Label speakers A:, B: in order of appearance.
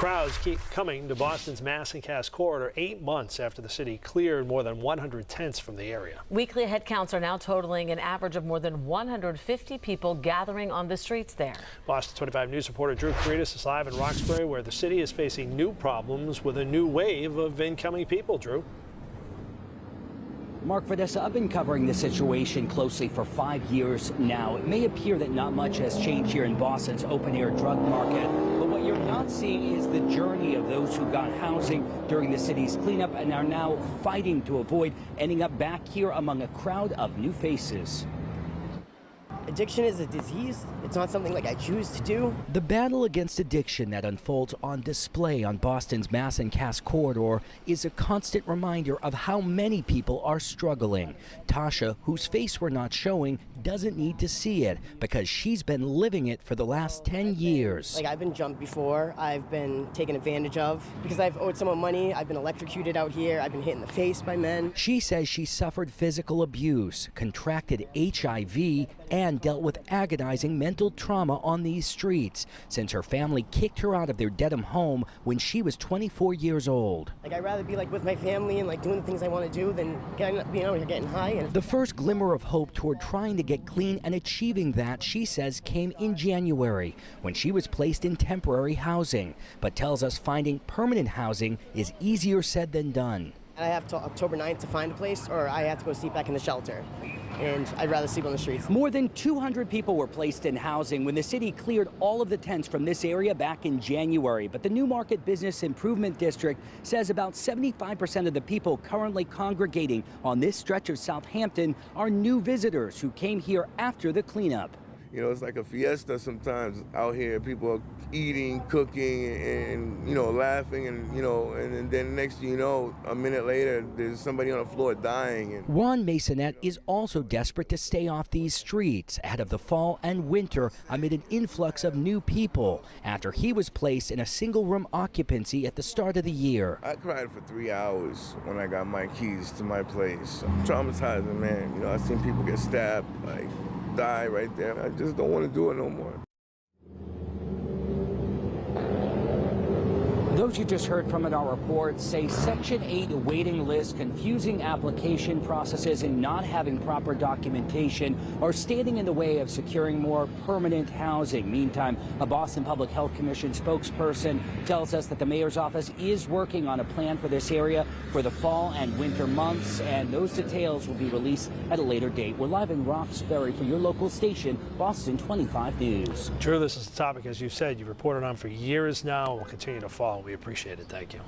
A: Crowds keep coming to Boston's Mass and Cass corridor 8 months after the city cleared more than 100 tents from the area.
B: Weekly head counts are now totaling an average of more than 150 people gathering on the streets there.
A: Boston 25 News reporter Drew Caritas is live in Roxbury, where the city is facing new problems with a new wave of incoming people. Drew.
C: Mark, Vanessa, I've been covering this situation closely for 5 years now. It may appear that not much has changed here in Boston's open-air drug market, but what you're not seeing is the journey of those who got housing during the city's cleanup and are now fighting to avoid ending up back here among a crowd of new faces.
D: Addiction is a disease. It's not something like I choose to do.
C: The battle against addiction that unfolds on display on Boston's Mass and Cass corridor is a constant reminder of how many people are struggling. Tasha, whose face we're not showing, doesn't need to see it because she's been living it for the last 10 years.
D: I've been jumped before. I've been taken advantage of because I've owed someone money. I've been electrocuted out here. I've been hit in the face by men.
C: She says she suffered physical abuse, contracted HIV, and dealt with agonizing mental trauma on these streets since her family kicked her out of their Dedham home when she was 24 years old.
D: I'd rather be with my family and doing the things I want to do than being out here getting high.
C: The first glimmer of hope toward trying to get clean and achieving that, she says, came in January when she was placed in temporary housing, but tells us finding permanent housing is easier said than done.
D: I have till October 9th to find a place, or I have to go sleep back in the shelter. And I'd rather sleep on the streets. More
C: than 200 people were placed in housing when the city cleared all of the tents from this area back in January. But the Newmarket Business Improvement District says about 75% of the people currently congregating on this stretch of Southampton are new visitors who came here after the cleanup.
E: You know, it's like a fiesta sometimes out here. People are eating, cooking, and laughing, and then next thing you know, a minute later, there's somebody on the floor dying.
C: Juan Masonette is also desperate to stay off these streets ahead of the fall and winter amid an influx of new people after he was placed in a single-room occupancy at the start of the year.
E: I cried for 3 hours when I got my keys to my place. Traumatizing, man. I've seen people get stabbed, die right there. I just don't want to do it no more.
C: Those you just heard from in our report say Section 8 waiting lists, confusing application processes, and not having proper documentation are standing in the way of securing more permanent housing. Meantime, a Boston Public Health Commission spokesperson tells us that the mayor's office is working on a plan for this area for the fall and winter months, and those details will be released at a later date. We're live in Roxbury for your local station, Boston 25 News.
A: Drew, this is a topic, as you said, you've reported on for years now and will continue to follow. We appreciate it. Thank you.